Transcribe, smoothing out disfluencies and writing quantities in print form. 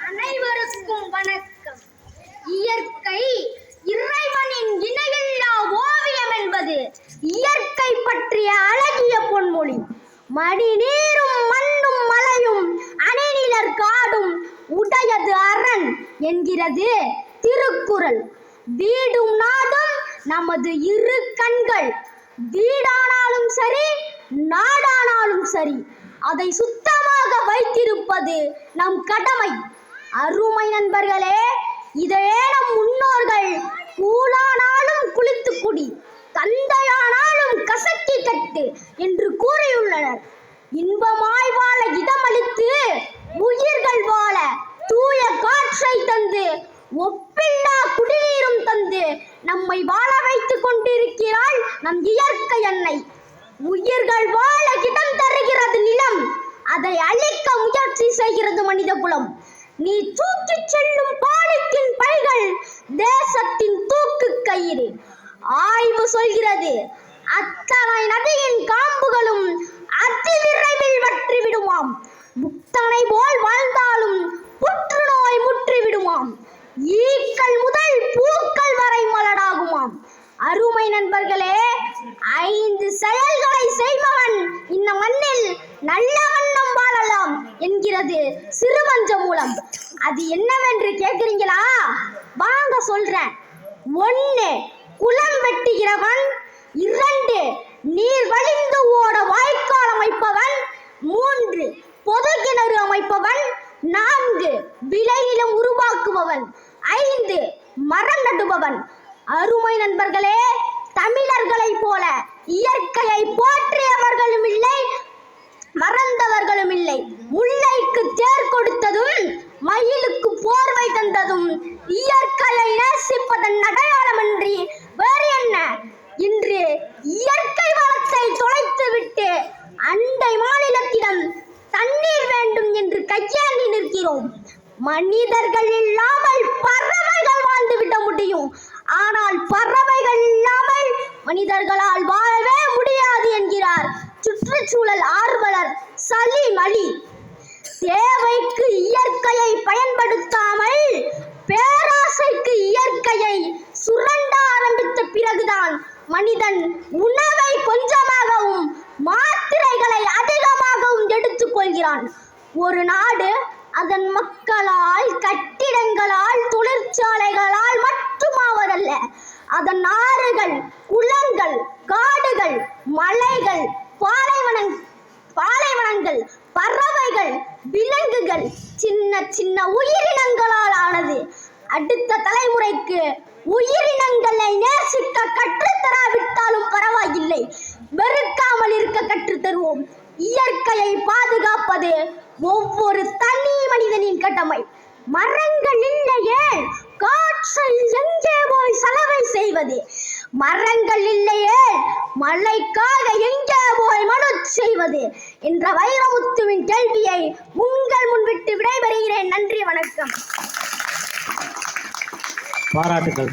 அனைவருக்கும் வணக்கம். இயற்கை இறைவனின் இணையில்லா ஓவியம் என்பது இயற்கை பற்றிய அழகிய பொன்மொழி. மணி நீரும் மண்ணும் மலையும் அணிநிலர் காடும் உடையது அரண் என்கிறது திருக்குறள். வீடும் நாடும் நமது இரு கண்கள். வீடானாலும் சரி, நாடானாலும் சரி, அதை சுத்தமாக வைத்திருப்பது நம் கடமை. அருமை நண்பர்களே, இதையே நம் முன்னோர்கள் கூழானாலும் குளித்து குடி, தந்தையானாலும் கசக்கி கட்டு என்று கூறியுள்ளனர். இன்பமாய் வாழ இடமளித்து, உயிர்கள் வாழ தூய காற்றை தந்து, ஒப்பில்லா குடிநீரும் தந்து நம்மை வாழ வைத்துக் கொண்டிருக்கிறாள் நம் இயற்கை அன்னை. உயிர்கள் வாழ இடம் தருகிறது நிலம், அதை அழிக்க முயற்சி செய்கிறது மனித குலம். நீ தூக்கிச் செல்லும் பாலித்தீன் பைகள் தேசத்தின் தூக்கு கயிறு. ஆய்வு சொல்கிறது, அத்தனை நதியின் காம்புகளும் அதிவிரைவில் வற்றி விடுமாம். புத்தனை போல் வாழ்ந்தாலும் புற்றுநோய் முற்றி விடுமாம். ஈக்கள் முதல் பூக்கள் வரை மலடாகுமாம். அருமை நண்பர்களே, 5 செயல்களை செய்பவன் இந்த மண்ணில் நல்ல வண்ணம் வாழலாம் என்கிறது சிறுமஞ்ச மூலம். அது என்னவென்று கேட்கிறீங்களா? வாங்க சொல்றேன். 1. குளம் வெட்டுகிறவன். 2. நீர் வழிந்து ஓட வாய்க்கால் அமைப்பவன். 3. பொது கிணறு அமைப்பவன். 4. விளைநிலம் உருவாக்குபவன். 5. மரம் நடுபவன். அருமை நண்பர்களே, தமிழர்களைப் போல இயற்கையை போற்றியவர்களும் இல்லை, மறந்தவர்களும் இல்லை. முல்லைக்கு தேர் கொடுத்ததும், மயிலுக்கு போர்வை தந்ததும் இயற்கையை நேசிப்பதன் அடையாளமின்றி வேறு என்ன? இன்று இயற்கை வளத்தை தொலைத்துவிட்டு அண்டை மாநிலத்திடம் தண்ணீர் வேண்டும் என்று கையேந்தி நிற்கிறோம். மனிதர்கள் இல்லாமல் பறவைகள் வாழ்ந்துவிட முடியும், ஆனால் பறவைகள் இல்லாமல் மனிதர்களால் வாழவே முடியாது என்கிறார் சுற்றுச்சூழல் ஆர்வலர் சலீம் அலி. தேவைக்கு இயற்கையை பயன்படுத்தாமல் பேராசைக்கு இயற்கையை சுரண்ட ஆரம்பித்த பிறகுதான் மனிதன் உணவை கொஞ்சமாகவும் மாத்திரைகளை அதிகமாகவும் எடுத்துக் கொள்கிறான். ஒரு நாடு அதன் மக்களால், கட்டிடங்களால், தொழிற்சாலைகளால் மட்டுமாவதல்ல, அதன் ஆறுகள், குளங்கள், காடுகள், மலைகள், பாலைவனங்கள், பறவைகள், விலங்குகள், சின்ன சின்ன உயிரினங்களால் ஆனது. அடுத்த தலைமுறைக்கு உயிரினங்களை நேசிக்க கற்றுத்தராவிட்டாலும் பரவாயில்லை, வெறுக்காமல் இருக்க கற்றுத்தருவோம். இயற்கையை பாதுகாப்பது ஒவ்வொரு தனி மனிதனின் கடமை. மரங்கள் இல்லையே காற்றை எங்கே போய் செலவை செய்வது? மரங்கள் இல்லையே மழைக்காக எங்கே போய் மனு செய்வது என்ற வைரமுத்துவின் கேள்வியை உங்கள் முன்விட்டு விடைபெறுகிறேன். நன்றி, வணக்கம். பாராட்டுக்கள்.